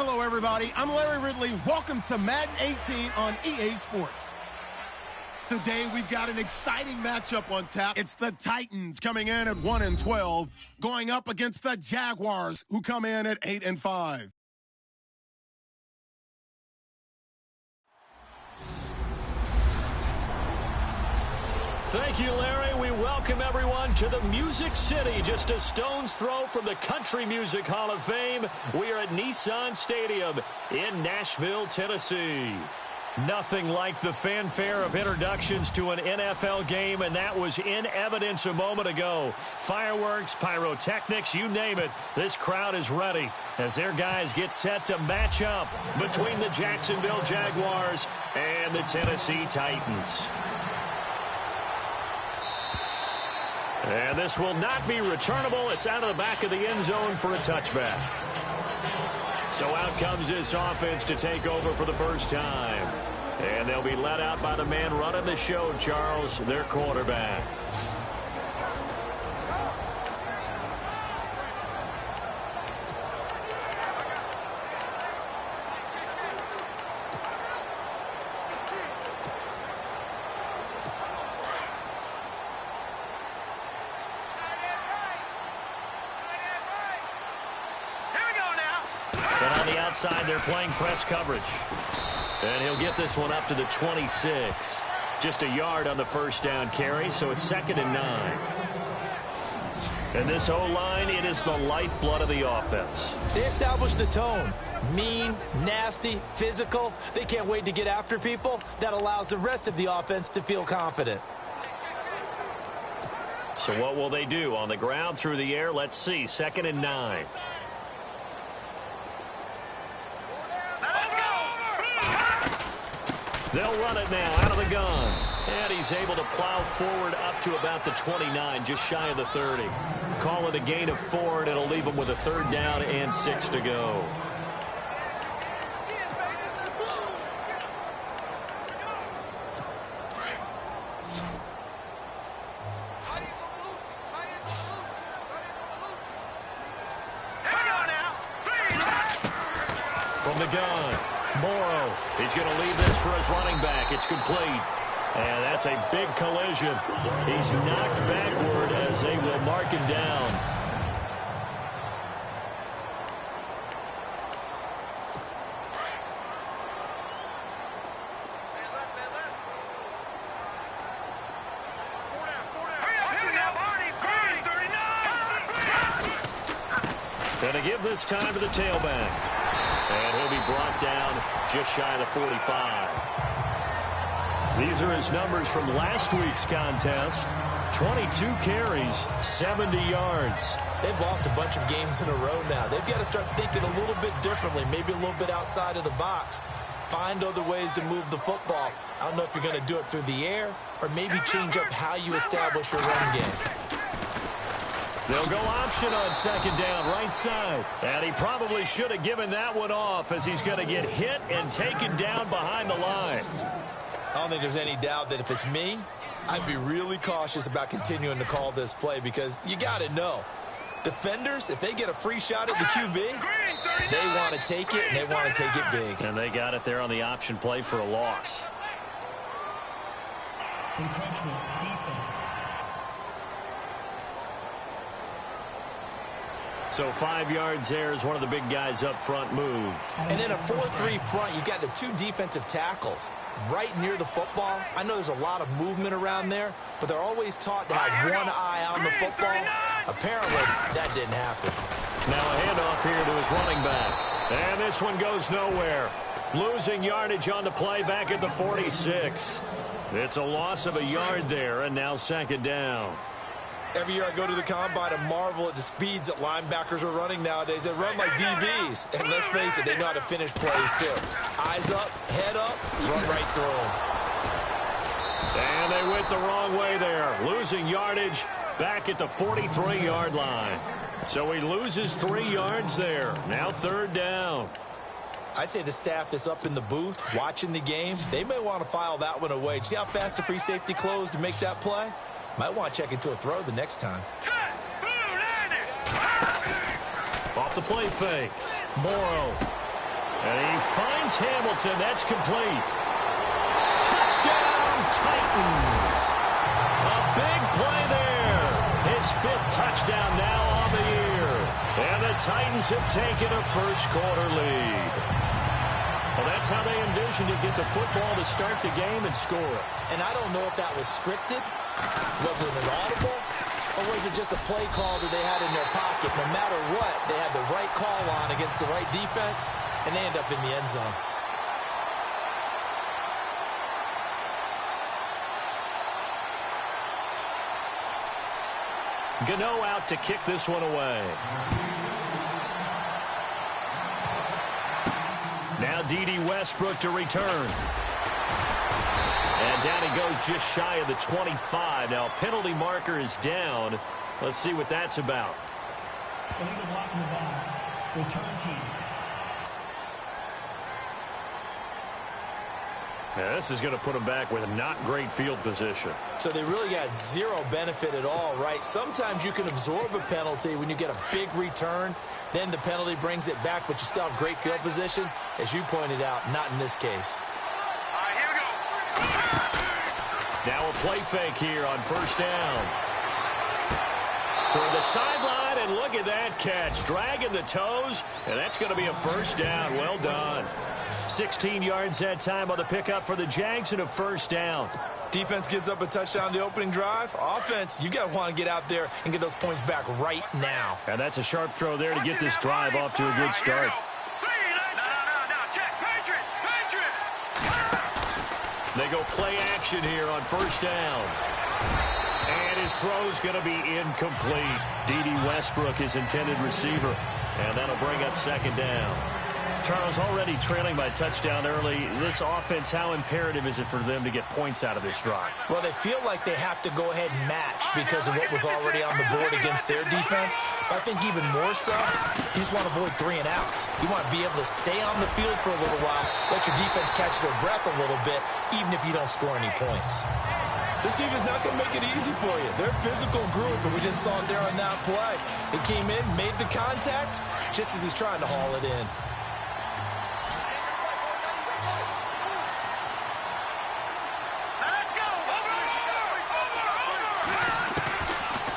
Hello, everybody. I'm Larry Ridley. Welcome to Madden 18 on EA Sports. Today, we've got an exciting matchup on tap. It's the Titans coming in at 1-12, going up against the Jaguars, who come in at 8-5. Thank you, Larry. We welcome everyone to the Music City, just a stone's throw from the Country Music Hall of Fame. We are at Nissan Stadium in Nashville, Tennessee. Nothing like the fanfare of introductions to an NFL game, and that was in evidence a moment ago. Fireworks, pyrotechnics, you name it. This crowd is ready as their guys get set to match up between the Jacksonville Jaguars and the Tennessee Titans. And this will not be returnable. It's out of the back of the end zone for a touchback. So out comes this offense to take over for the first time. And they'll be let out by the man running the show, Charles, their quarterback. Outside, they're playing press coverage. And he'll get this one up to the 26. Just a yard on the first down carry, so it's 2nd and 9. And this O-line, it is the lifeblood of the offense. They establish the tone. Mean, nasty, physical. They can't wait to get after people. That allows the rest of the offense to feel confident. So what will they do? On the ground, through the air, let's see. 2nd and 9. They'll run it now out of the gun. And he's able to plow forward up to about the 29, just shy of the 30. Call it a gain of 4, and it'll leave him with a 3rd down and 6 to go. From the gun. Morrow, he's going to leave this for his running back. It's complete. And that's a big collision. He's knocked backward as they will mark him down. Going to give this time to the tailback. And he'll be brought down just shy of the 45. These are his numbers from last week's contest. 22 carries, 70 yards. They've lost a bunch of games in a row now. They've got to start thinking a little bit differently, maybe a little bit outside of the box. Find other ways to move the football. I don't know if you're going to do it through the air or maybe change up how you establish your run game. They'll go option on 2nd down, right side. And he probably should have given that one off as he's going to get hit and taken down behind the line. I don't think there's any doubt that if it's me, I'd be really cautious about continuing to call this play because you got to know. Defenders, if they get a free shot at the QB, they want to take it, and they want to take it big. And they got it there on the option play for a loss. Encroachment defense. So 5 yards there as one of the big guys up front moved. And in a 4-3 front, you got the 2 defensive tackles right near the football. I know there's a lot of movement around there, but they're always taught to have one eye on the football. Apparently, that didn't happen. Now a handoff here to his running back. And this one goes nowhere. Losing yardage on the play back at the 46. It's a loss of a yard there, and now 2nd down. Every year I go to the combine and marvel at the speeds that linebackers are running nowadays. They run like DBs. And let's face it, they know how to finish plays too. Eyes up, head up, run right through them. And they went the wrong way there. Losing yardage back at the 43-yard line. So he loses 3 yards there. Now 3rd down. I'd say the staff that's up in the booth watching the game, they may want to file that one away. See how fast the free safety closed to make that play? Might want to check into a throw the next time. Off the play fake. Morrow. And he finds Hamilton. That's complete. Touchdown, Titans. A big play there. His 5th touchdown now on the year. And the Titans have taken a first-quarter lead. Well, that's how they envisioned to get the football to start the game and score. And I don't know if that was scripted. Was it an audible? Or was it just a play call that they had in their pocket? No matter what, they had the right call on against the right defense, and they end up in the end zone. Gano out to kick this one away. Now D.D. Westbrook to return. And down he goes just shy of the 25. Now penalty marker is down. Let's see what that's about. Illegal blocking the ball. Return team. Now, this is going to put him back with a not great field position. So they really got zero benefit at all, right? Sometimes you can absorb a penalty when you get a big return. Then the penalty brings it back, but you still have great field position. As you pointed out, not in this case. Now a play fake here on first down. Toward the sideline, and look at that catch. Dragging the toes, and that's going to be a first down. Well done. 16 yards that time on the pickup for the Jags and a first down. Defense gives up a touchdown the opening drive. Offense, you got to want to get out there and get those points back right now. And that's a sharp throw there to get this drive off to a good start. They go play action here on first down. And his throw's going to be incomplete. D.D. Westbrook, his intended receiver. And that'll bring up second down. Charles, already trailing by touchdown early. This offense, how imperative is it for them to get points out of this drive? Well, they feel like they have to go ahead and match because of what was already on the board against their defense. But I think even more so, you just want to avoid 3 and outs. You want to be able to stay on the field for a little while, let your defense catch their breath a little bit, even if you don't score any points. This defense is not going to make it easy for you. They're a physical group, and we just saw it there on that play. They came in, made the contact, just as he's trying to haul it in.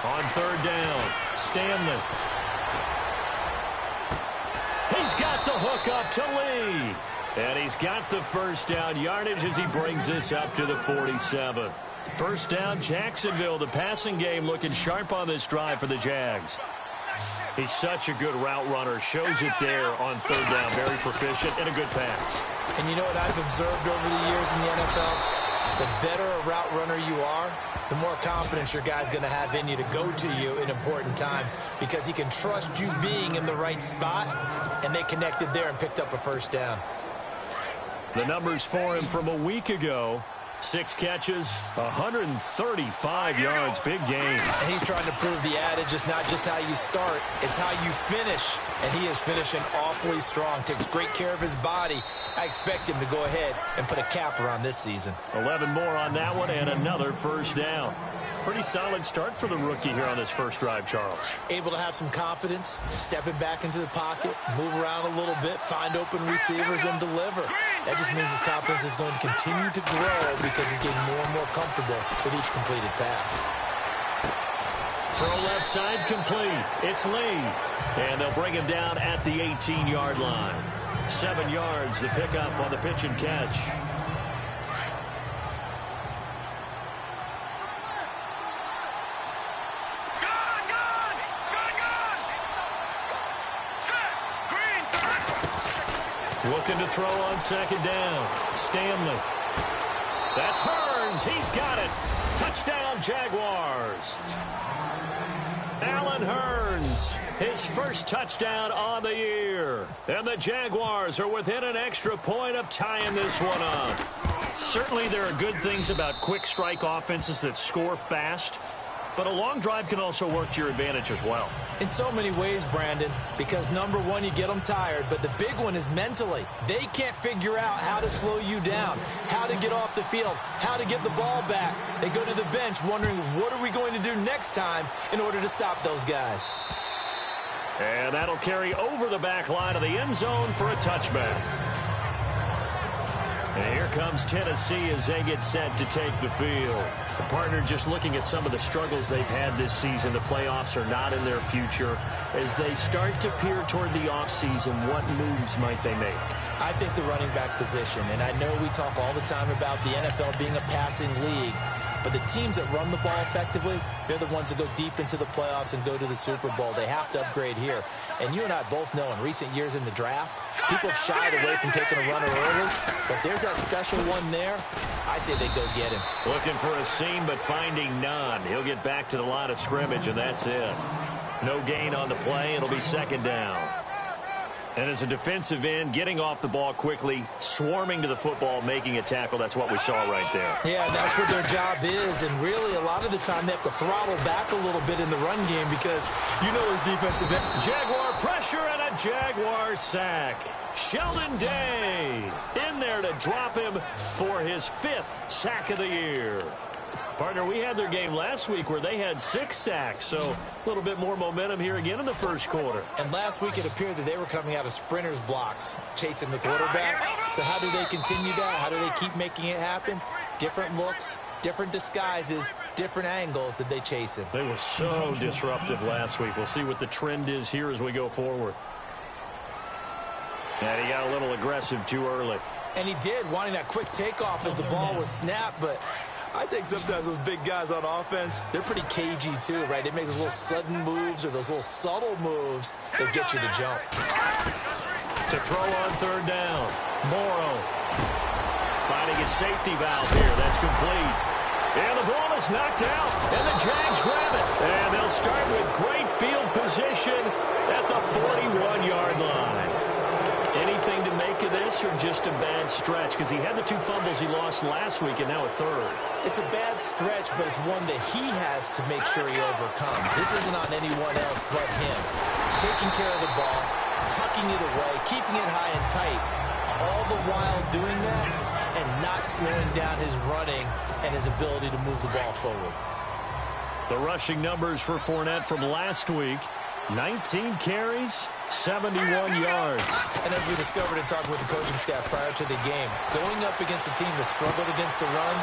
On third down, Stanley. He's got the hook up to Lee. And he's got the first down yardage as he brings this up to the 47. First down, Jacksonville. The passing game looking sharp on this drive for the Jags. He's such a good route runner. Shows it there on third down. Very proficient and a good pass. And you know what I've observed over the years in the NFL? The better a route runner you are, the more confidence your guy's going to have in you to go to you in important times because he can trust you being in the right spot, and they connected there and picked up a first down. The numbers for him from a week ago. 6 catches, 135 yards, big game. And he's trying to prove the adage, it's not just how you start, it's how you finish. And he is finishing awfully strong, takes great care of his body. I expect him to go ahead and put a capper on this season. 11 more on that one and another first down. Pretty solid start for the rookie here on this first drive, Charles. Able to have some confidence, stepping back into the pocket, move around a little bit, find open receivers, and deliver. That just means his confidence is going to continue to grow because he's getting more and more comfortable with each completed pass. Throw left side complete. It's Lee. And they'll bring him down at the 18-yard line. 7 yards, the pickup on the pitch and catch. Looking to throw on second down. Stanley. That's Hearns. He's got it. Touchdown, Jaguars. Allen Hearns, his first touchdown on the year. And the Jaguars are within an extra point of tying this one up. Certainly there are good things about quick strike offenses that score fast, but a long drive can also work to your advantage as well. In so many ways, Brandon, because number one, you get them tired, but the big one is mentally. They can't figure out how to slow you down, how to get off the field, how to get the ball back. They go to the bench wondering, what are we going to do next time in order to stop those guys? And that'll carry over the back line of the end zone for a touchback. And here comes Tennessee as they get set to take the field. The partner, just looking at some of the struggles they've had this season, the playoffs are not in their future. As they start to peer toward the offseason, what moves might they make? I think the running back position, and I know we talk all the time about the NFL being a passing league, but the teams that run the ball effectively, they're the ones that go deep into the playoffs and go to the Super Bowl. They have to upgrade here. And you and I both know in recent years in the draft, people have shied away from taking a runner early, but there's that special one there. I say they go get him. Looking for a seam, but finding none. He'll get back to the line of scrimmage, and that's it. No gain on the play. It'll be second down. And as a defensive end, getting off the ball quickly, swarming to the football, making a tackle, that's what we saw right there. Yeah, that's what their job is, and really a lot of the time they have to throttle back a little bit in the run game because you know those defensive ends. Jaguar pressure and a Jaguar sack. Sheldon Day in there to drop him for his 5th sack of the year. Partner, we had their game last week where they had 6 sacks, so a little bit more momentum here again in the first quarter. And last week it appeared that they were coming out of sprinters blocks, chasing the quarterback. So how do they continue that? How do they keep making it happen? Different looks, different disguises, different angles that they chase him. They were so disruptive last week. We'll see what the trend is here as we go forward. And he got a little aggressive too early. And he did, wanting that quick takeoff as the ball was snapped, but I think sometimes those big guys on offense, they're pretty cagey too, right? They make those little sudden moves or those little subtle moves that get you to jump. To throw on third down, Morrow finding his safety valve here. That's complete. And the ball is knocked out, and the Jags grab it. And they'll start with great field position at the 41-yard line. Anything to make of this or just a bad stretch? Because he had the 2 fumbles he lost last week and now a 3rd. It's a bad stretch, but it's one that he has to make sure he overcomes. This isn't on anyone else but him. Taking care of the ball, tucking it away, keeping it high and tight, all the while doing that and not slowing down his running and his ability to move the ball forward. The rushing numbers for Fournette from last week, 19 carries, 71 yards. And as we discovered in talking with the coaching staff prior to the game, going up against a team that struggled against the run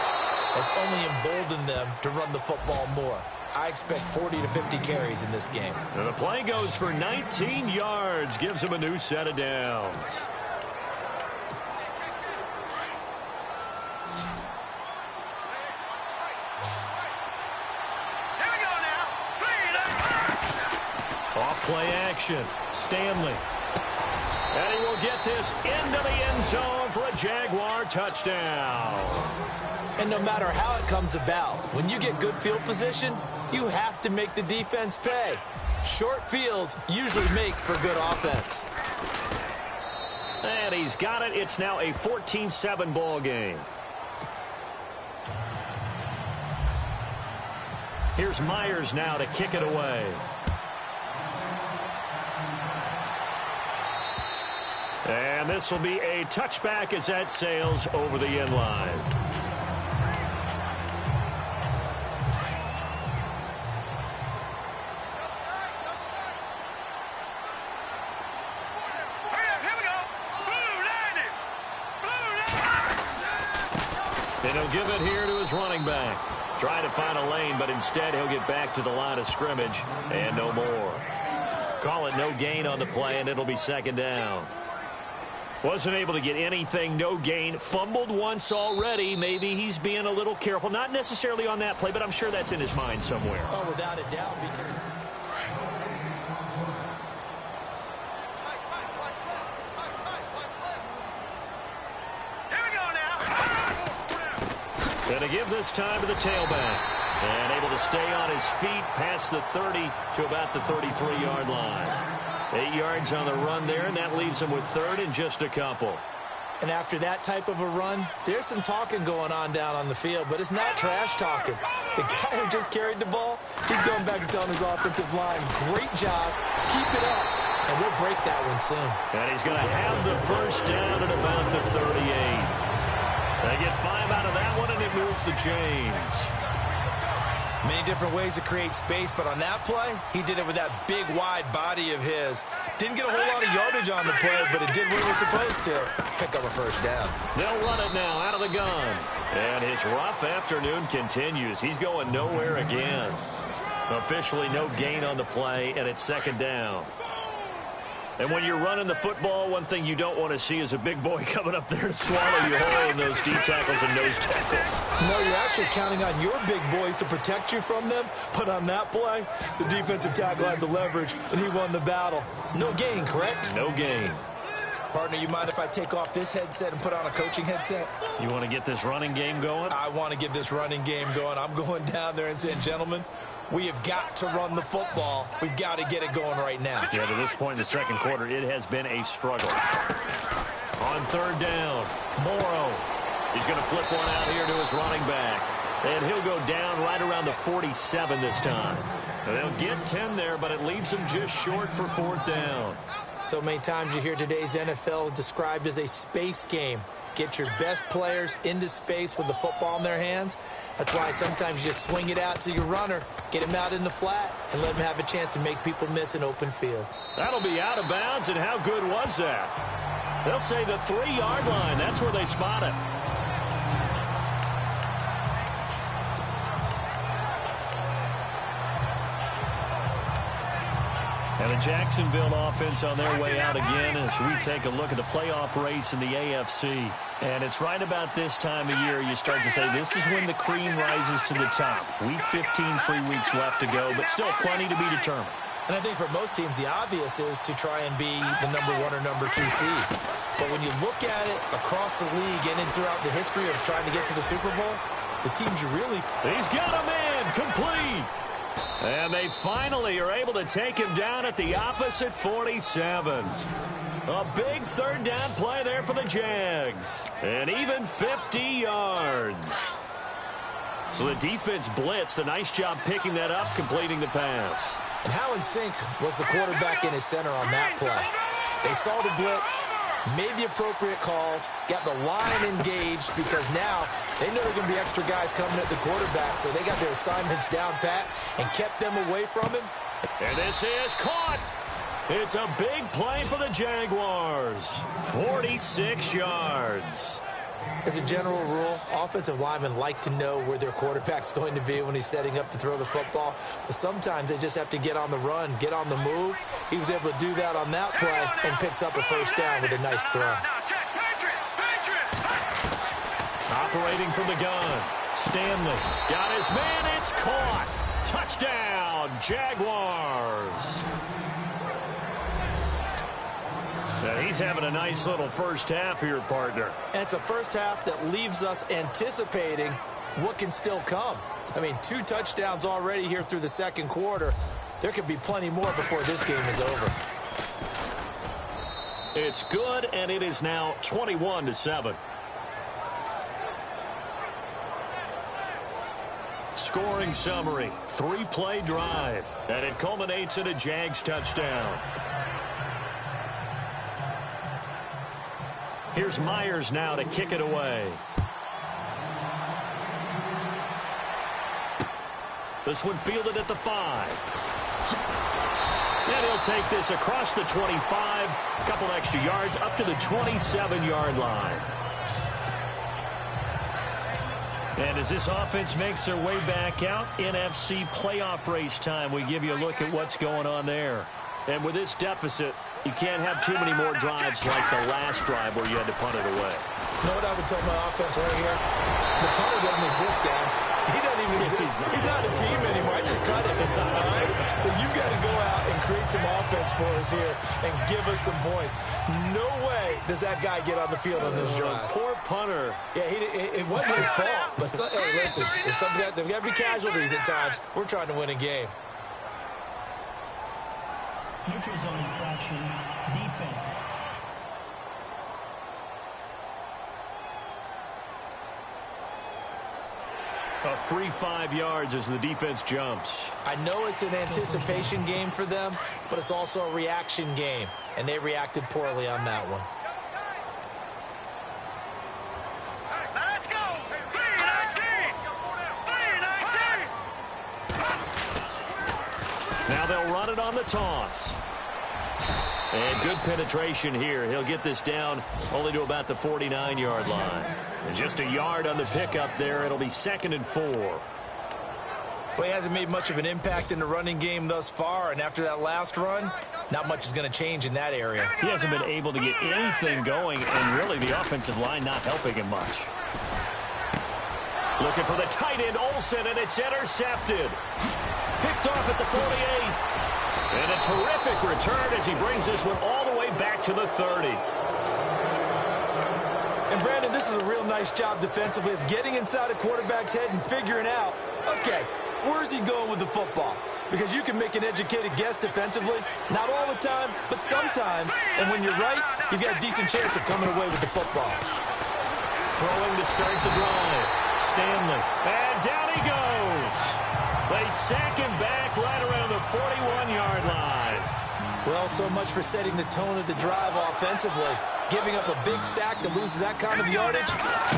has only emboldened them to run the football more. I expect 40 to 50 carries in this game. And the play goes for 19 yards, gives him a new set of downs. Off-play action, Stanley. And he will get this into the end zone for a Jaguar touchdown. And no matter how it comes about, when you get good field position, you have to make the defense pay. Short fields usually make for good offense. And he's got it. It's now a 14-7 ball game. Here's Myers now to kick it away. And this will be a touchback as that sails over the end line. And he'll give it here to his running back. Trying to find a lane, but instead he'll get back to the line of scrimmage and no more. Call it no gain on the play, and it'll be second down. Wasn't able to get anything, no gain. Fumbled once already. Maybe he's being a little careful. Not necessarily on that play, but I'm sure that's in his mind somewhere. Oh, without a doubt. Because going to give this time to the tailback. And able to stay on his feet past the 30 to about the 33-yard line. 8 yards on the run there, and that leaves him with 3rd and just a couple. And after that type of a run, there's some talking going on down on the field, but it's not trash talking. The guy who just carried the ball, he's going back and telling his offensive line, great job, keep it up, and we'll break that one soon. And he's going to have the first down at about the 38. They get 5 out of that one, and it moves the chains. Many different ways to create space, but on that play, he did it with that big, wide body of his. Didn't get a whole lot of yardage on the play, but it did what it was supposed to. Pick up a first down. They'll run it now out of the gun. And his rough afternoon continues. He's going nowhere again. Officially no gain on the play, and it's second down. And when you're running the football, one thing you don't want to see is a big boy coming up there to swallow you whole in those D tackles and nose tackles. No, you're actually counting on your big boys to protect you from them. But on that play, the defensive tackle had the leverage, and he won the battle. No gain, correct? No gain. Partner, you mind if I take off this headset and put on a coaching headset? You want to get this running game going? I want to get this running game going. I'm going down there and saying, gentlemen, we have got to run the football. We've got to get it going right now. Yeah, to this point in the second quarter, it has been a struggle. On third down, Morrow. He's going to flip one out here to his running back. And he'll go down right around the 47 this time. They'll get 10 there, but it leaves them just short for fourth down. So many times you hear today's NFL described as a space game. Get your best players into space with the football in their hands. That's why sometimes you just swing it out to your runner, get him out in the flat, and let him have a chance to make people miss an open field. That'll be out of bounds, and how good was that? They'll say the 3-yard line. That's where they spot it. And the Jacksonville offense on their way out again as we take a look at the playoff race in the AFC. And it's right about this time of year you start to say this is when the cream rises to the top. Week 15, 3 weeks left to go, but still plenty to be determined. And I think for most teams, the obvious is to try and be the number 1 or number 2 seed. But when you look at it across the league and throughout the history of trying to get to the Super Bowl, the teams you really... He's got a man complete. And they finally are able to take him down at the opposite 47. A big third down play there for the Jags. And even 50 yards. So the defense blitzed. A nice job picking that up, completing the pass. And how in sync was the quarterback in his center on that play? They saw the blitz, made the appropriate calls, got the line engaged because now they know there are going to be extra guys coming at the quarterback, so they got their assignments down pat and kept them away from him. And this is caught. It's a big play for the Jaguars. 46 yards. As a general rule, offensive linemen like to know where their quarterback's going to be when he's setting up to throw the football. But sometimes they just have to get on the run, get on the move. He was able to do that on that play and picks up a first down with a nice throw. Operating from the gun, Stanley got his man. It's caught. Touchdown, Jaguars. And he's having a nice little first half here, partner. And it's a first half that leaves us anticipating what can still come. I mean, 2 touchdowns already here through the second quarter. There could be plenty more before this game is over. It's good, and it is now 21-7. Scoring summary, 3-play drive, and it culminates in a Jags touchdown. Here's Myers now to kick it away. This one fielded at the 5. And he'll take this across the 25, a couple extra yards up to the 27-yard line. And as this offense makes their way back out, NFC playoff race time, we give you a look at what's going on there. And with this deficit, you can't have too many more drives like the last drive where you had to punt it away. You know what I would tell my offense right here? The punter doesn't exist, guys. He doesn't even exist. He's not a team anymore. I just cut him. All right? So you've got to go out and create some offense for us here and give us some points. No way does that guy get on the field on this drive. Poor punter. Yeah, it wasn't his fault. But hey, listen, there's got to be casualties at times. We're trying to win a game. Neutral zone infraction, defense. A free 5 yards as the defense jumps. I know it's an anticipation game for them, but it's also a reaction game, and they reacted poorly on that one. Now they'll run it on the toss. And good penetration here. He'll get this down only to about the 49-yard line. And just a yard on the pickup there. It'll be 2nd and 4. Well, he hasn't made much of an impact in the running game thus far, and after that last run, not much is going to change in that area. He hasn't been able to get anything going, and really the offensive line not helping him much. Looking for the tight end, Olsen, and it's intercepted. Picked off at the 48. And a terrific return as he brings this one all the way back to the 30. And, Brandon, this is a real nice job defensively of getting inside a quarterback's head and figuring out, okay, where's he going with the football? Because you can make an educated guess defensively, not all the time, but sometimes. And when you're right, you've got a decent chance of coming away with the football. Throwing to start the drive. Stanley. And down he goes. They sack him back right around the 41-yard line. Well, so much for setting the tone of the drive offensively. Giving up a big sack that loses that kind of yardage,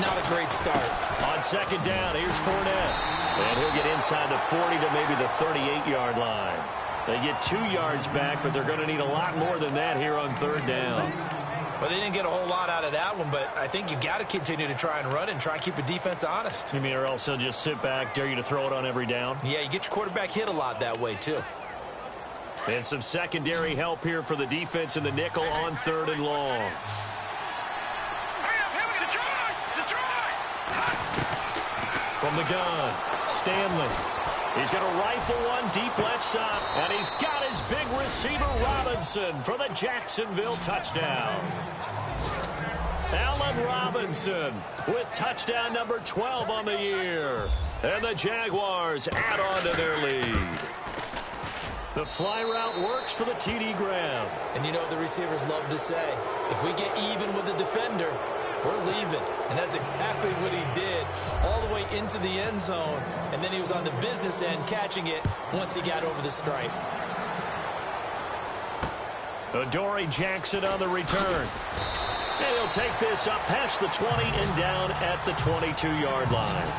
not a great start. On 2nd down, here's Fournette. And he'll get inside the 40 to maybe the 38-yard line. They get 2 yards back, but they're going to need a lot more than that here on 3rd down. Well, they didn't get a whole lot out of that one, but I think you've got to continue to try and run and try and keep the defense honest. You mean, or else they'll just sit back, dare you to throw it on every down? Yeah, you get your quarterback hit a lot that way, too. And some secondary help here for the defense in the nickel on 3rd and long. From the gun, Stanley. He's going to rifle one deep left side, and he's got his big receiver Robinson for the Jacksonville touchdown. Allen Robinson with touchdown number 12 on the year. And the Jaguars add on to their lead. The fly route works for the TD grab. And you know what the receivers love to say? If we get even with the defender, we're leaving. And that's exactly what he did, all the way into the end zone. And then he was on the business end catching it once he got over the stripe. Adoree Jackson on the return. And he'll take this up past the 20 and down at the 22-yard line.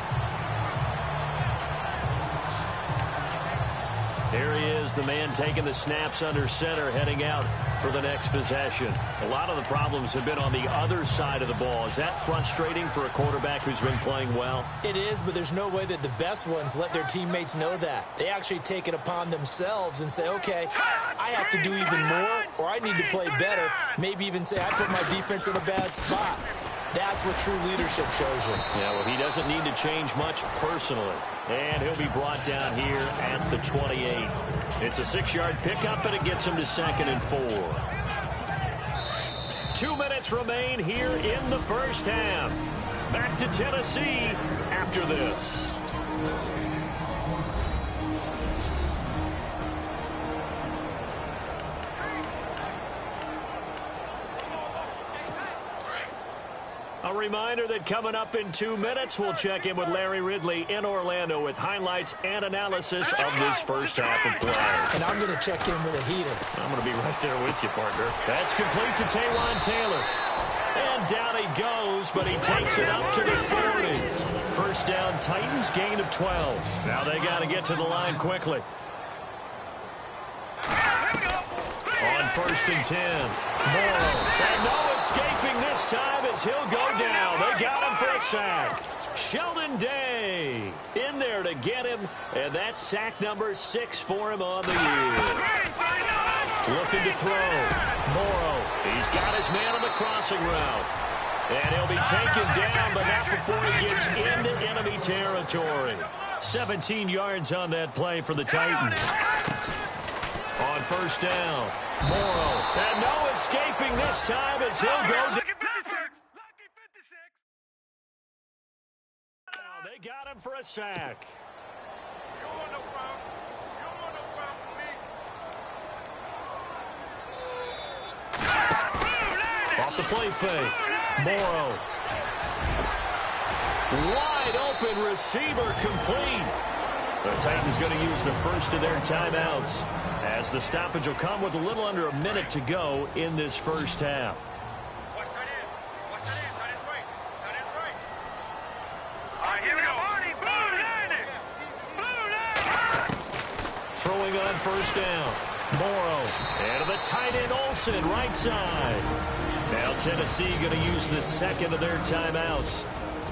There he is, the man taking the snaps under center, heading out for the next possession. A lot of the problems have been on the other side of the ball. Is that frustrating for a quarterback who's been playing well? It is, but there's no way that the best ones let their teammates know that. They actually take it upon themselves and say, okay, I have to do even more, or I need to play better. Maybe even say, I put my defense in a bad spot. That's what true leadership shows you. Yeah, well, he doesn't need to change much personally. And he'll be brought down here at the 28. It's a 6-yard pickup, and it gets him to 2nd and 4. 2 minutes remain here in the first half. Back to Tennessee after this. A reminder that coming up in 2 minutes, we'll check in with Larry Ridley in Orlando with highlights and analysis of this first half of play. And I'm going to check in with a heater. I'm going to be right there with you, partner. That's complete to Taywan Taylor. And down he goes, but he takes it up to the 40. First down, Titans, gain of 12. Now they got to get to the line quickly. On 1st and 10, Morrow. And no escaping this time as he'll go down. They got him for a sack. Sheldon Day in there to get him, and that's sack number 6 for him on the year. Looking to throw. Morrow. He's got his man on the crossing route. And he'll be taken down, but not before he gets into enemy territory. 17 yards on that play for the Titans. On 1st down, Morrow. And no escaping this time as he'll go down. They got him for a sack. Off the play fake, Morrow. Wide open receiver complete. The Titans going to use the first of their timeouts, as the stoppage will come with a little under a minute to go in this first half. Throwing on first down. Morrow. And to the tight end, Olsen, right side. Now Tennessee going to use the second of their timeouts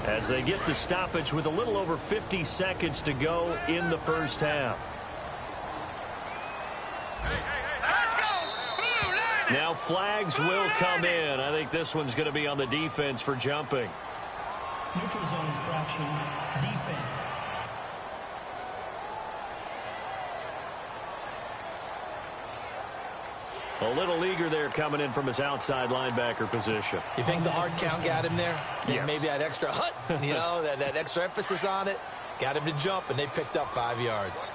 as they get the stoppage with a little over 50 seconds to go in the first half. Now flags will come in. I think this one's going to be on the defense for jumping. Neutral zone infraction, defense. A little eager there coming in from his outside linebacker position. You think the hard count got him there? Yes. Maybe that extra hut, you know, that extra emphasis on it, got him to jump, and they picked up 5 yards.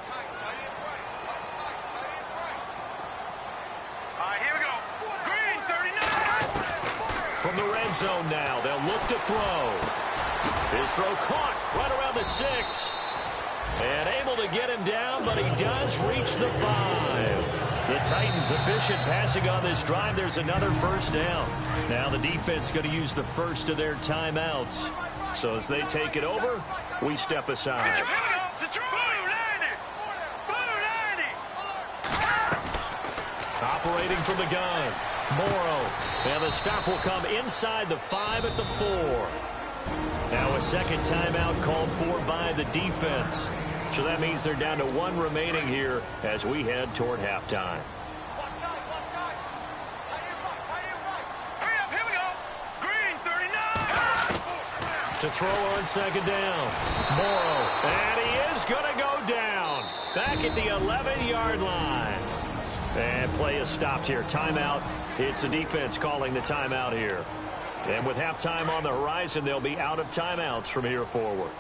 From the red zone now, they'll look to throw. His throw caught right around the 6. And able to get him down, but he does reach the 5. The Titans efficient passing on this drive. There's another first down. Now the defense going to use the first of their timeouts. So as they take it over, we step aside. Operating from the gun. Morrow. And the stop will come inside the 5 at the 4. Now a second timeout called for by the defense. So that means they're down to 1 remaining here as we head toward halftime. To throw on second down. Morrow. And he is going to go down. Back at the 11-yard line. And play is stopped here. Timeout. It's the defense calling the timeout here. And with halftime on the horizon, they'll be out of timeouts from here forward.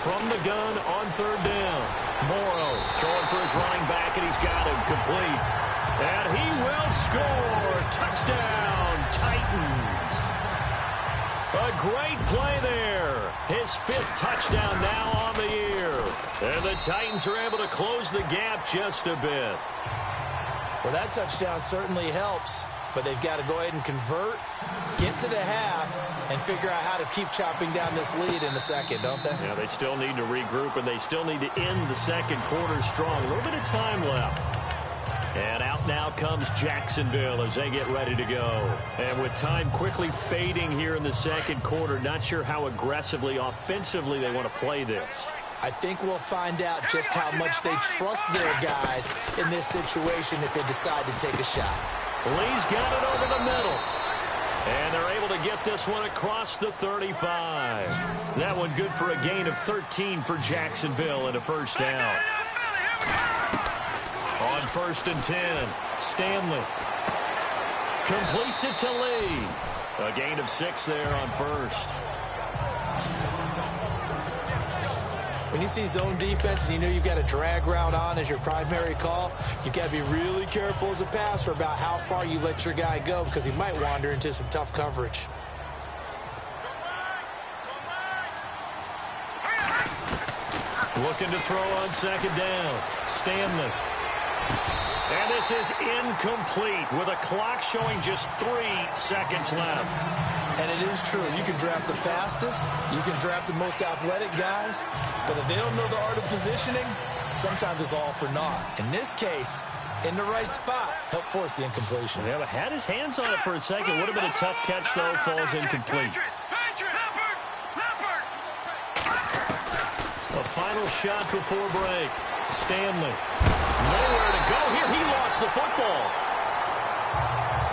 From the gun on third down. Morrow throwing for his running back, and he's got him complete. And he will score. Touchdown, Titans. A great play there. His 5th touchdown now on the year. And the Titans are able to close the gap just a bit. Well, that touchdown certainly helps, but they've got to go ahead and convert, get to the half, and figure out how to keep chopping down this lead in the second, don't they? Yeah, they still need to regroup, and they still need to end the second quarter strong. A little bit of time left. And out now comes Jacksonville as they get ready to go. And with time quickly fading here in the second quarter, not sure how aggressively, offensively they want to play this. I think we'll find out just how much they trust their guys in this situation if they decide to take a shot. Lee's got it over the middle. And they're able to get this one across the 35. That one good for a gain of 13 for Jacksonville and a first down. On 1st and 10, Stanley completes it to Lee. A gain of 6 there on first. When you see zone defense and you know you've got a drag route on as your primary call, you've got to be really careful as a passer about how far you let your guy go because he might wander into some tough coverage. Looking to throw on second down. Stanley. And this is incomplete with a clock showing just 3 seconds left. And it is true. You can draft the fastest. You can draft the most athletic guys. But if they don't know the art of positioning, sometimes it's all for naught. In this case, in the right spot, help force the incompletion. Yeah, but had his hands on it for a second. Would have been a tough catch, though. Falls incomplete. A final shot before break. Stanley. Nowhere to go here. He lost the football.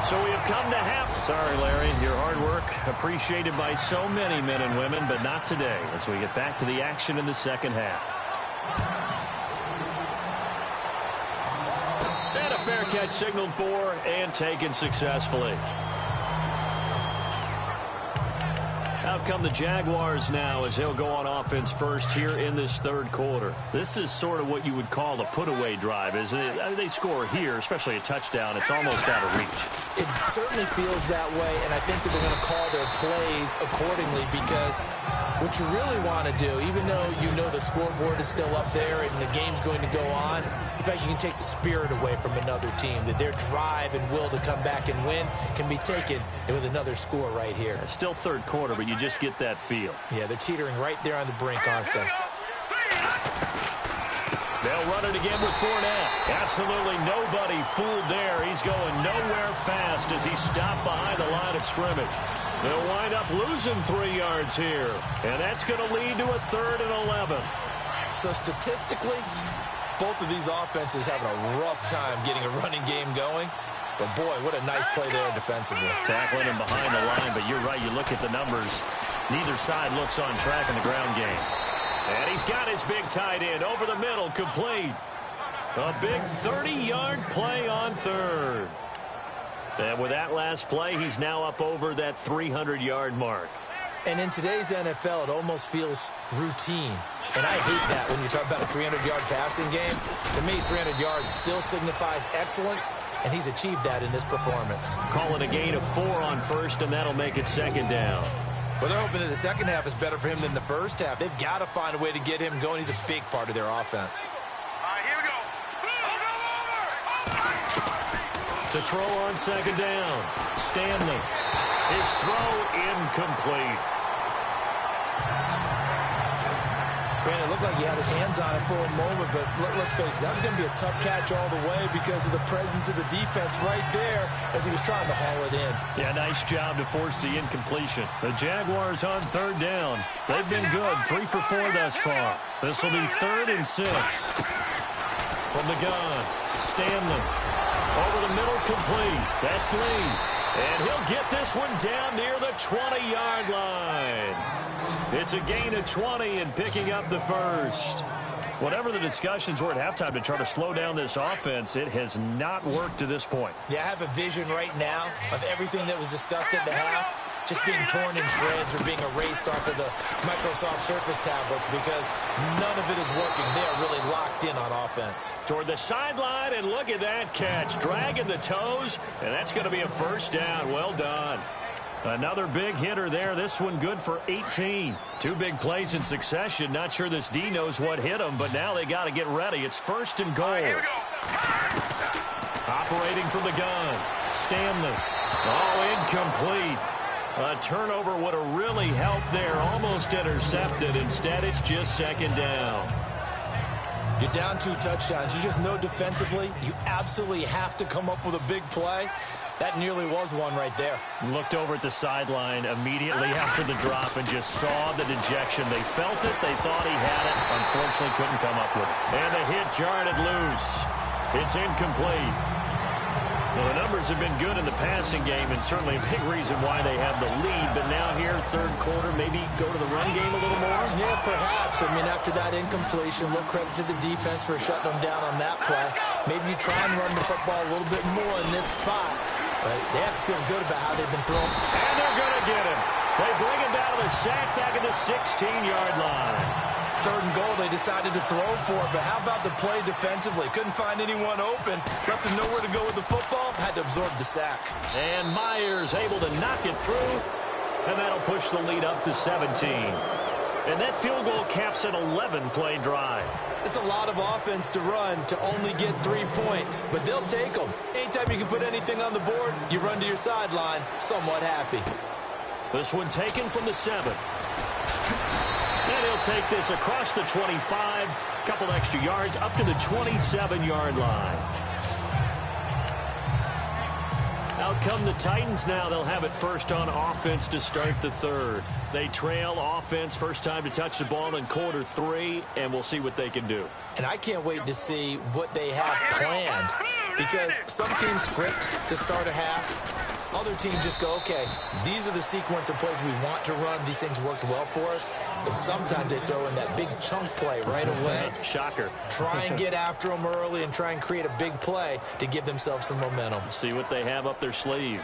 So we have come to half. Sorry, Larry. Your hard work appreciated by so many men and women, but not today as we get back to the action in the second half. And a fair catch signaled for and taken successfully. Out come the Jaguars now as they'll go on offense first here in this third quarter. This is sort of what you would call a put-away drive, isn't it? I mean, they score here, especially a touchdown. It's almost out of reach. It certainly feels that way, and I think that they're going to call their plays accordingly because what you really want to do, even though you know the scoreboard is still up there and the game's going to go on, in fact, you can take the spirit away from another team, that their drive and will to come back and win can be taken with another score right here. It's still third quarter, but you just get that feel. Yeah, they're teetering right there on the brink, aren't they? They'll run it again with Fortnite. Absolutely nobody fooled there. He's going nowhere fast as he stopped behind the line of scrimmage. They'll wind up losing 3 yards here, and that's going to lead to a 3rd and 11. So statistically, both of these offenses having a rough time getting a running game going. But, boy, what a nice play there defensively. Tackling him behind the line, but you're right. You look at the numbers. Neither side looks on track in the ground game. And he's got his big tight end over the middle, complete. A big 30-yard play on 3rd. And with that last play, he's now up over that 300-yard mark. And in today's NFL, it almost feels routine. And I hate that when you talk about a 300-yard passing game. To me, 300 yards still signifies excellence, and he's achieved that in this performance. Call it a gain of 4 on 1st, and that'll make it 2nd down. Well, they're hoping that the second half is better for him than the first half. They've got to find a way to get him going. He's a big part of their offense. All right, here we go. To throw on 2nd down. Stanley. His throw incomplete. Brandon, it looked like he had his hands on it for a moment, but let's face it, that was going to be a tough catch all the way because of the presence of the defense right there as he was trying to haul it in. Yeah, nice job to force the incompletion. The Jaguars on 3rd down. They've been good, 3 for 4 thus far. This will be 3rd and 6. From the gun, Stanley. Over the middle, complete. That's Lee. And he'll get this one down near the 20-yard line. It's a gain of 20 and picking up the 1st. Whatever the discussions were at halftime to try to slow down this offense, it has not worked to this point. Yeah, I have a vision right now of everything that was discussed at the half just being torn in shreds or being erased off of the Microsoft Surface tablets because none of it is working. They are really locked in on offense. Toward the sideline, and look at that catch. Dragging the toes, and that's going to be a 1st down. Well done. Another big hitter there. This one good for 18. 2 big plays in succession. Not sure this D knows what hit him, but now they got to get ready. It's 1st and goal. Operating from the gun. Stanley. Oh, incomplete. A turnover would have really helped there. Almost intercepted. Instead, it's just 2nd down. You're down 2 touchdowns. You just know defensively you absolutely have to come up with a big play. That nearly was one right there. Looked over at the sideline immediately after the drop and just saw the dejection. They felt it. They thought he had it. Unfortunately, couldn't come up with it. And the hit jarred it loose. It's incomplete. Well, the numbers have been good in the passing game and certainly a big reason why they have the lead. But now here, 3rd quarter, maybe go to the run game a little more? Yeah, perhaps. I mean, after that incompletion, a little credit to the defense for shutting them down on that play. Maybe you try and run the football a little bit more in this spot. But they have to feel good about how they've been throwing. And they're going to get him. They bring him down to the sack back at the 16-yard line. 3rd and goal, they decided to throw for it. But how about the play defensively? Couldn't find anyone open. Left him nowhere to go with the football. Had to absorb the sack. And Myers able to knock it through. And that'll push the lead up to 17. And that field goal caps an 11-play drive. It's a lot of offense to run to only get 3 points, but they'll take them. Anytime you can put anything on the board, you run to your sideline somewhat happy. This one taken from the 7. And he'll take this across the 25, a couple extra yards, up to the 27-yard line. Out come the Titans now. They'll have it first on offense to start the 3rd. They trail offense, first time to touch the ball in quarter 3, and we'll see what they can do. And I can't wait to see what they have planned because some teams script to start a half. Other teams just go, okay, these are the sequence of plays we want to run. These things worked well for us. And sometimes they throw in that big chunk play right away. Shocker. Try and get after them early and try and create a big play to give themselves some momentum. See what they have up their sleeve.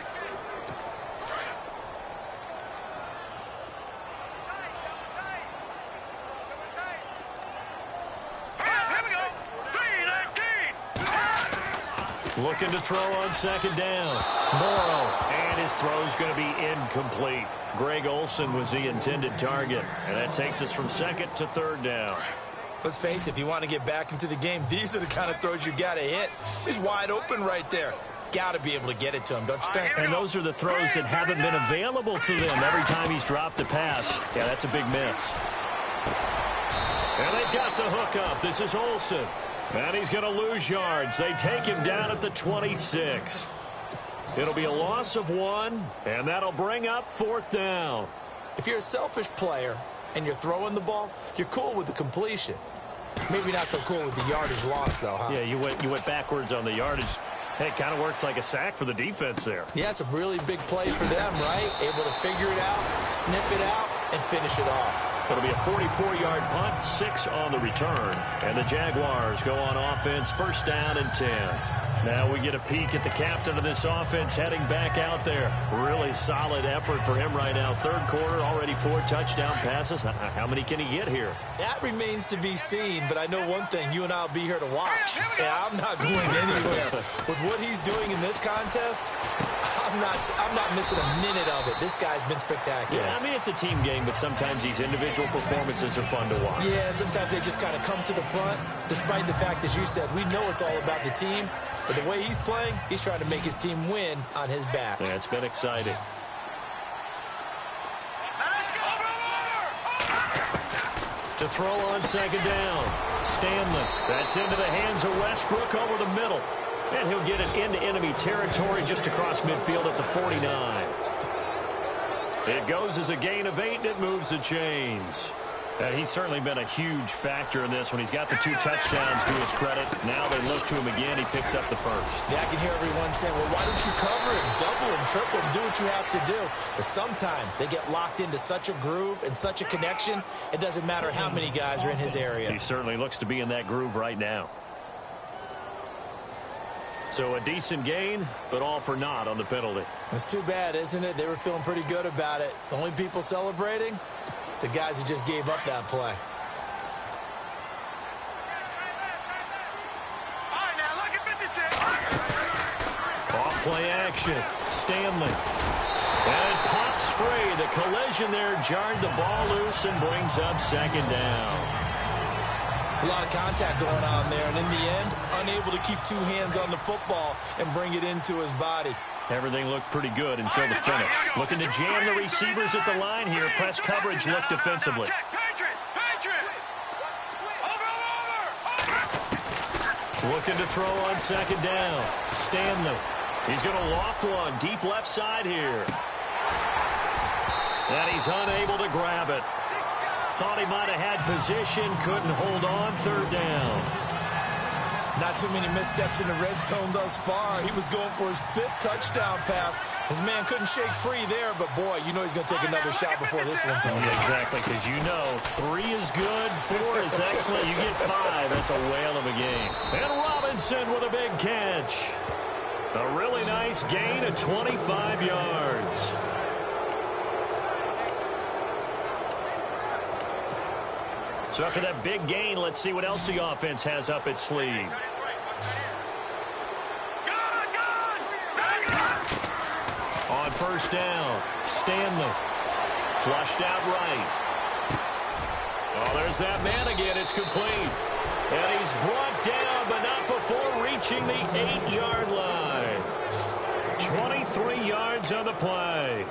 Looking to throw on 2nd down. Morrow, and his throw's going to be incomplete. Greg Olsen was the intended target, and that takes us from 2nd to 3rd down. Let's face it, if you want to get back into the game, these are the kind of throws you got to hit. He's wide open right there. got to be able to get it to him, don't you think? And those are the throws that haven't been available to them every time he's dropped a pass. Yeah, that's a big miss. And they've got the hook up. This is Olsen. And he's going to lose yards. They take him down at the 26. It'll be a loss of 1, and that'll bring up 4th down. If you're a selfish player and you're throwing the ball, you're cool with the completion. Maybe not so cool with the yardage loss, though, huh? Yeah, you went backwards on the yardage. Hey, it kind of works like a sack for the defense there. Yeah, it's a really big play for them, right? Able to figure it out, sniff it out, and finish it off. It'll be a 44-yard punt, 6 on the return. And the Jaguars go on offense, 1st down and 10. Now we get a peek at the captain of this offense heading back out there. Really solid effort for him right now. 3rd quarter, already 4 touchdown passes. How many can he get here? That remains to be seen, but I know one thing. You and I will be here to watch. And I'm not going anywhere. With what he's doing in this contest, I'm not missing a minute of it. This guy's been spectacular. Yeah, I mean, it's a team game, but sometimes these individual performances are fun to watch. Yeah, sometimes they just kind of come to the front, despite the fact, as you said, we know it's all about the team. But the way he's playing, he's trying to make his team win on his back. Yeah, it's been exciting. To throw on 2nd down. Stanley. That's into the hands of Westbrook over the middle. And he'll get it into enemy territory just across midfield at the 49. It goes as a gain of 8, and it moves the chains. He's certainly been a huge factor in this when he's got the 2 touchdowns to his credit. Now they look to him again. He picks up the 1st. Yeah, I can hear everyone saying, well, why don't you cover him, double him, triple him, do what you have to do. But sometimes they get locked into such a groove and such a connection, it doesn't matter how many guys are in his area. He certainly looks to be in that groove right now. So a decent gain, but all for naught on the penalty. It's too bad, isn't it? They were feeling pretty good about it. The only people celebrating, the guys who just gave up that play. Off play action. Stanley. And it pops free. The collision there jarred the ball loose and brings up 2nd down. It's a lot of contact going on there, and in the end, unable to keep 2 hands on the football and bring it into his body. Everything looked pretty good until the finish. Looking to jam the receivers at the line here. Press coverage looked defensively. Looking to throw on 2nd down. Stanley. He's going to loft one deep left side here. And he's unable to grab it. Thought he might have had position, couldn't hold on. 3rd down. Not too many missteps in the red zone thus far. He was going for his 5th touchdown pass. His man couldn't shake free there, but boy, you know he's going to take another shot before this one's over. Yeah, exactly, because you know 3 is good, 4 is excellent. You get 5, that's a whale of a game. And Robinson with a big catch. A really nice gain of 25 yards. So after that big gain, let's see what else the offense has up its sleeve. On 1st down, Stanley. Flushed out right. Oh, there's that man again. It's complete. And he's brought down, but not before reaching the 8-yard line. 23 yards on the play.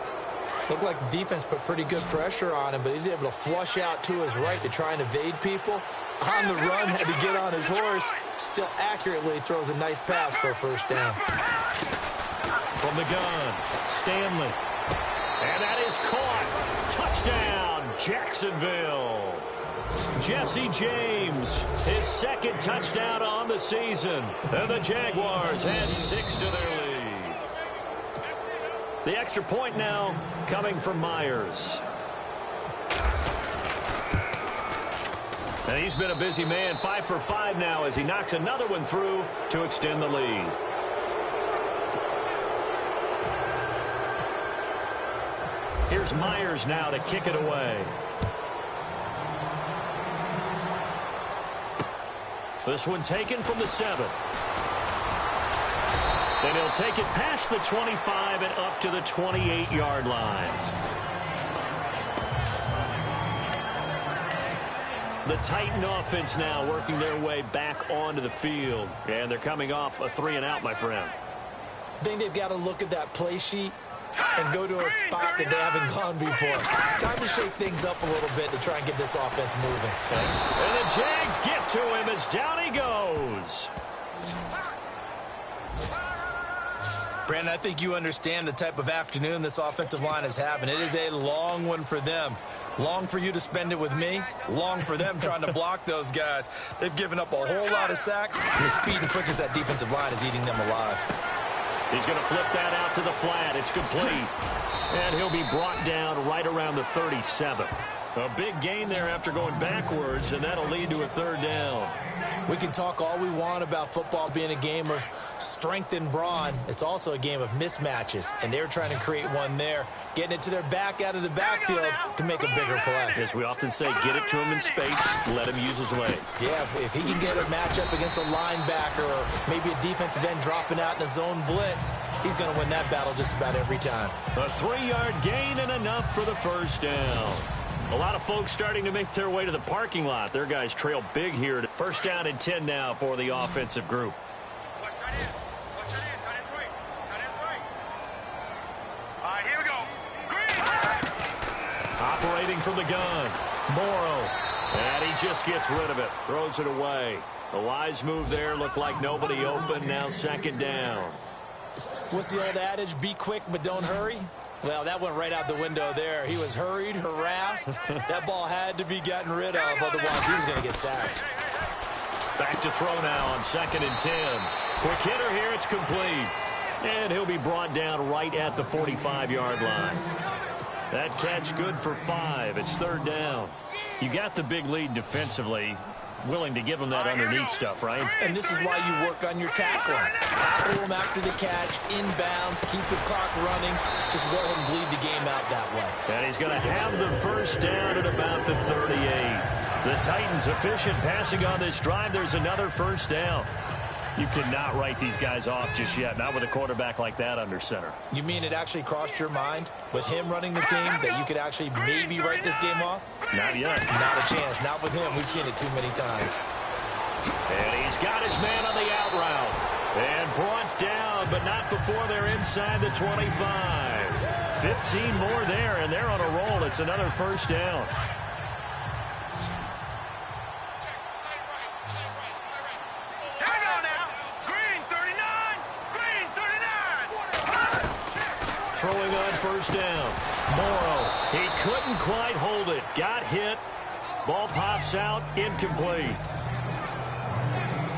Looked like the defense put pretty good pressure on him, but he's able to flush out to his right to try and evade people. On the run, had to get on his horse. Still accurately throws a nice pass for a 1st down. From the gun, Stanley. And that is caught. Touchdown, Jacksonville. Jesse James, his 2nd touchdown on the season. And the Jaguars add 6 to their lead. The extra point now coming from Myers. And he's been a busy man, 5 for 5 now as he knocks another one through to extend the lead. Here's Myers now to kick it away. This one taken from the 7. And he'll take it past the 25 and up to the 28-yard line. The Titan offense now working their way back onto the field. And they're coming off a 3-and-out, my friend. I think they've got to look at that play sheet and go to a spot that they haven't gone before. Time to shake things up a little bit to try and get this offense moving. And the Jags get to him as down he goes. Brandon, I think you understand the type of afternoon this offensive line is having. It is a long one for them. Long for you to spend it with me. Long for them trying to block those guys. They've given up a whole lot of sacks, and the speed and quickness that defensive line is eating them alive. He's going to flip that out to the flat. It's complete. And he'll be brought down right around the 37. A big gain there after going backwards, and that'll lead to a third down. We can talk all we want about football being a game of strength and brawn. It's also a game of mismatches, and they're trying to create one there, getting it to their back out of the backfield to make a bigger play. As we often say, get it to him in space, let him use his leg. Yeah, if he can get a matchup against a linebacker or maybe a defensive end dropping out in a zone blitz, he's going to win that battle just about every time. A 3-yard gain and enough for the first down. A lot of folks starting to make their way to the parking lot. Their guys trail big here. First down and 10 now for the offensive group. Here we go. Operating from the gun. Morrow. And he just gets rid of it. Throws it away. A wise move there. Looked like nobody open. Now second down. What's the old adage? Be quick, but don't hurry. Well, that went right out the window there. He was hurried, harassed. That ball had to be gotten rid of, otherwise he was going to get sacked. Back to throw now on second and 10. Quick hitter here, it's complete. And he'll be brought down right at the 45-yard line. That catch good for 5. It's third down. You got the big lead defensively. Willing to give him that underneath stuff, right? And this is why you work on your tackling. Tackle him after the catch, inbounds, keep the clock running. Just go ahead and bleed the game out that way. And he's going to have the first down at about the 38. The Titans efficient passing on this drive. There's another first down. You cannot write these guys off just yet, not with a quarterback like that under center. You mean it actually crossed your mind with him running the team that you could actually maybe write this game off? Not yet. Not a chance. Not with him. We've seen it too many times. And he's got his man on the out route. And brought down, but not before they're inside the 25. 15 more there, and they're on a roll. It's another first down. Throwing on first down. Morrow. He couldn't quite hold it. Got hit. Ball pops out. Incomplete.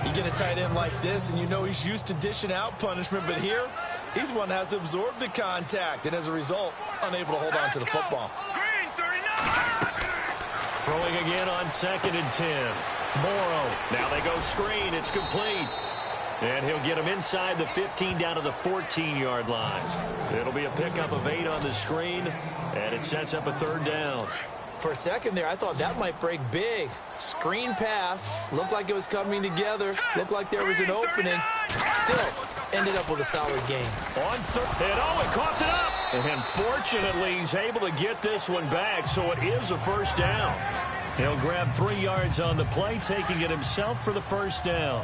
You get a tight end like this, and you know he's used to dishing out punishment, but here, he's one that has to absorb the contact, and as a result, unable to hold on to the football. Throwing again on second and 10. Morrow. Now they go screen. It's complete. And he'll get him inside the 15 down to the 14-yard line. It'll be a pickup of 8 on the screen, and it sets up a third down. For a second there, I thought that might break big. Screen pass. Looked like it was coming together. Looked like there was an opening. Still, ended up with a solid game. On third, and he coughed it up. And fortunately, he's able to get this one back, so it is a first down. He'll grab 3 yards on the play, taking it himself for the first down.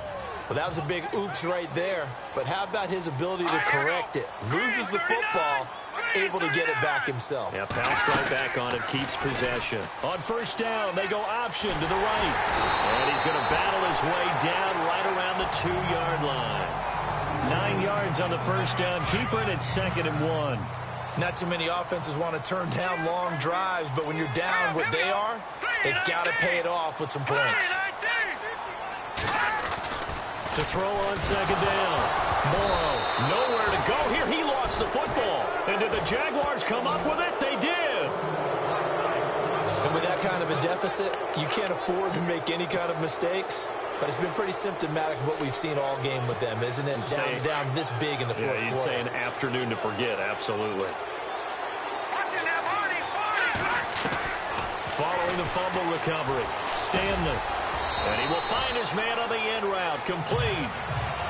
Well, that was a big oops right there. But how about his ability to correct it? Loses the football, able to get it back himself. Yeah, pounced right back on it, keeps possession. On first down, they go option to the right. And he's going to battle his way down right around the 2-yard line. 9 yards on the first down keeper, and it's second and 1. Not too many offenses want to turn down long drives, but when you're down what they are, they've got to pay it off with some points. To throw on second down. Morrow, nowhere to go here. He lost the football. And did the Jaguars come up with it? They did. And with that kind of a deficit, you can't afford to make any kind of mistakes. But it's been pretty symptomatic of what we've seen all game with them, isn't it? Down this big in the fourth quarter. You'd say an afternoon to forget, absolutely. Following the fumble recovery, Stanley. And he will find his man on the end route, complete.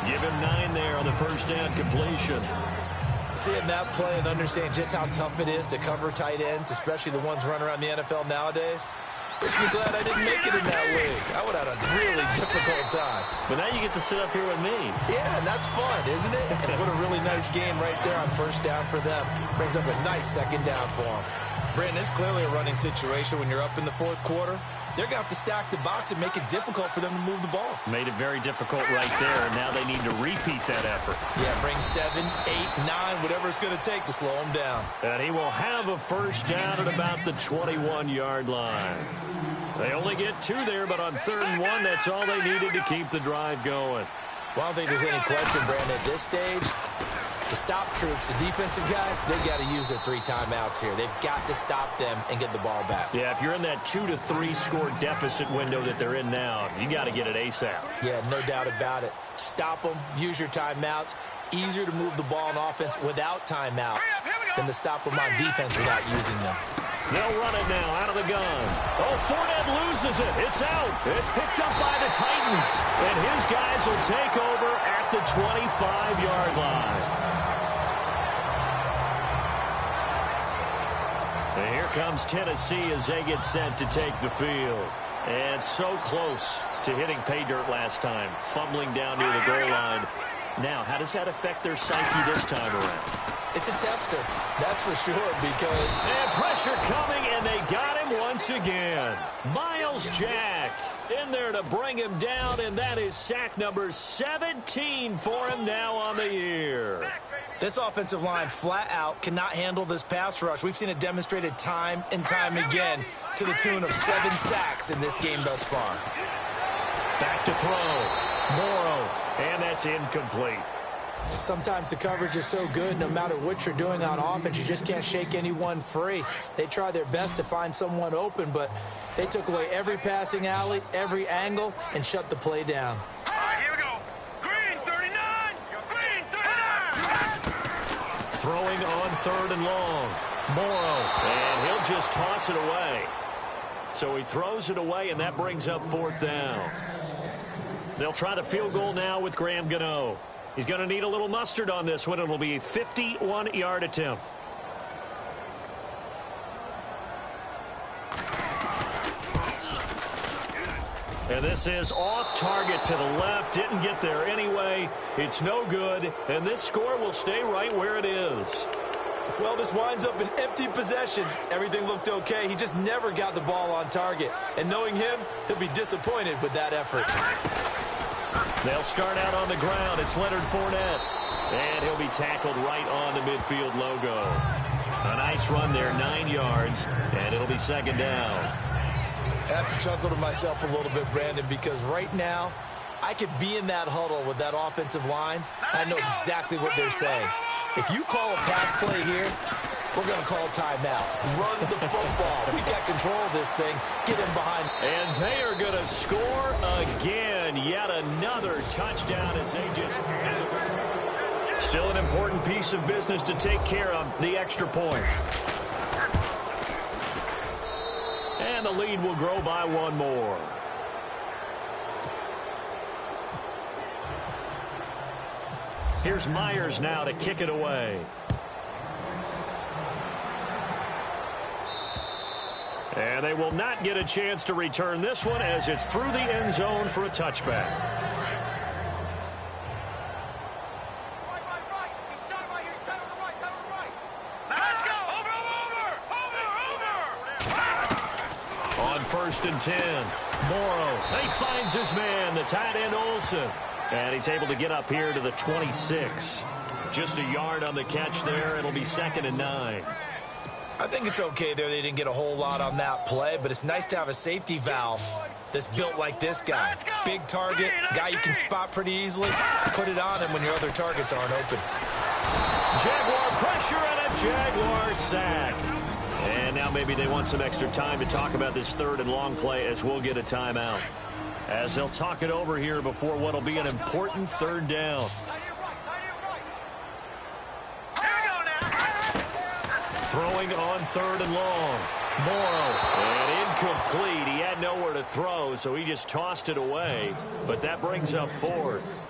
Give him 9 there on the first down completion. Seeing that play and understand just how tough it is to cover tight ends, especially the ones running around the NFL nowadays. Makes me glad I didn't make it in that league. I would have had a really difficult time. But now you get to sit up here with me. Yeah, and that's fun, isn't it? And what a really nice game right there on first down for them. Brings up a nice second down for them. Brandon, it's clearly a running situation when you're up in the fourth quarter. They're going to have to stack the box and make it difficult for them to move the ball. Made it very difficult right there, and now they need to repeat that effort. Yeah, bring 7, 8, 9, whatever it's going to take to slow them down. And he will have a first down at about the 21-yard line. They only get 2 there, but on 3rd and 1, that's all they needed to keep the drive going. Well, I don't think there's any question, Brandon, at this stage. The stop troops, the defensive guys, they've got to use their 3 timeouts here. They've got to stop them and get the ball back. Yeah, if you're in that 2 to 3 score deficit window that they're in now, you got to get it ASAP. Yeah, no doubt about it. Stop them, use your timeouts. Easier to move the ball on offense without timeouts than to stop them on defense without using them. They'll run it now out of the gun. Oh, Fortnite loses it. It's out. It's picked up by the Titans. And his guys will take over at the 25-yard line. And here comes Tennessee as they get set to take the field. And so close to hitting pay dirt last time, fumbling down near the goal line. Now, how does that affect their psyche this time around? It's a tester, that's for sure, because... And pressure coming, and they got him once again. Miles Jack in there to bring him down, and that is sack number 17 for him now on the year. This offensive line flat out cannot handle this pass rush. We've seen it demonstrated time and time again to the tune of 7 sacks in this game thus far. Back to throw. Morrow, and that's incomplete. Sometimes the coverage is so good, no matter what you're doing on offense, you just can't shake anyone free. They try their best to find someone open, but they took away every passing alley, every angle, and shut the play down. All right, here we go. Green 39. Green 39. Throwing on 3rd and long. Morrow, and he'll just toss it away. So he throws it away, and that brings up 4th down. They'll try the field goal now with Graham Gano. He's going to need a little mustard on this one. It'll be a 51-yard attempt. And this is off target to the left. Didn't get there anyway. It's no good. And this score will stay right where it is. Well, this winds up an empty possession. Everything looked okay. He just never got the ball on target. And knowing him, he'll be disappointed with that effort. They'll start out on the ground. It's Leonard Fournette. And he'll be tackled right on the midfield logo. A nice run there, 9 yards. And it'll be 2nd down. I have to chuckle to myself a little bit, Brandon, because right now, I could be in that huddle with that offensive line. I know exactly what they're saying. If you call a pass play here, we're going to call timeout. Run the football. We got control of this thing. Get in behind. And they are going to score again. Yet another touchdown as they just... Still an important piece of business to take care of, the extra point. And the lead will grow by 1 more. Here's Myers now to kick it away. And they will not get a chance to return this one as it's through the end zone for a touchback. Let's go. Over. On 1st and 10, Morrow, he finds his man, the tight end Olsen. And he's able to get up here to the 26. Just a yard on the catch there. It'll be 2nd and 9. I think it's okay there. They didn't get a whole lot on that play, but it's nice to have a safety valve that's built like this guy. Big target, guy you can spot pretty easily. Put it on him when your other targets aren't open. Jaguar pressure and a Jaguar sack. And now maybe they want some extra time to talk about this 3rd and long play as we'll get a timeout. As they'll talk it over here before what will be an important 3rd down. Throwing on 3rd and long. Morrow. And incomplete. He had nowhere to throw, so he just tossed it away. But that brings up 4th.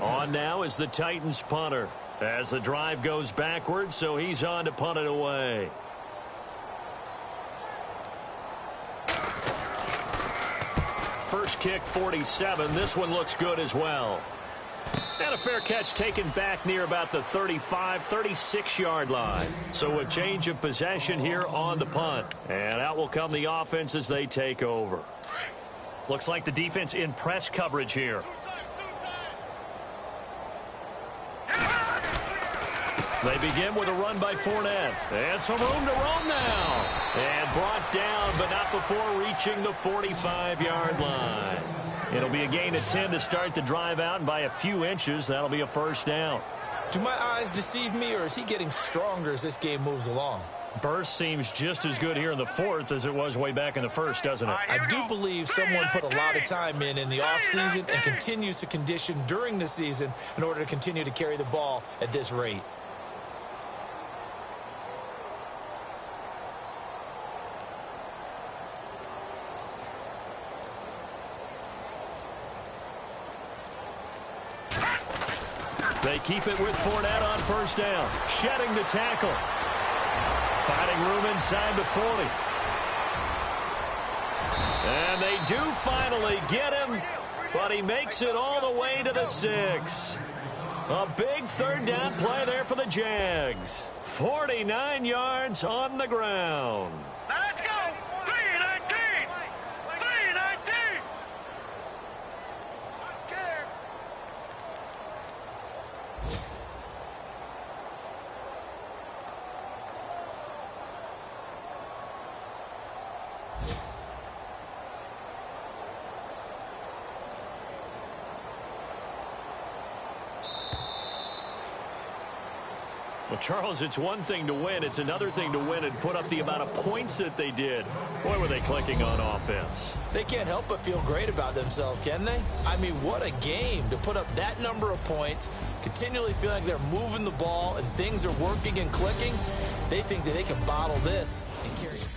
On now is the Titans punter. As the drive goes backwards, so he's on to punt it away. first kick 47. This one looks good as well. And a fair catch taken back near about the 35, 36-yard line. So a change of possession here on the punt. And out will come the offense as they take over. Looks like the defense in press coverage here. They begin with a run by Fournette. And some room to roam now. And brought down, but not before reaching the 45-yard line. It'll be a gain of 10 to start the drive out, and by a few inches, that'll be a first down. Do my eyes deceive me, or is he getting stronger as this game moves along? Burst seems just as good here in the fourth as it was way back in the first, doesn't it? I do believe someone put a lot of time in the offseason and continues to condition during the season in order to continue to carry the ball at this rate. They keep it with Fournette on first down. Shedding the tackle. Finding room inside the 40. And they do finally get him, but he makes it all the way to the 6. A big third down play there for the Jags. 49 yards on the ground. Now let's go. 3-19. 3-19. I'm scared. Well, Charles, it's one thing to win. It's another thing to win and put up the amount of points that they did. Boy, were they clicking on offense. They can't help but feel great about themselves, can they? I mean, what a game to put up that number of points, continually feeling like they're moving the ball and things are working and clicking. They think that they can bottle this and carry it.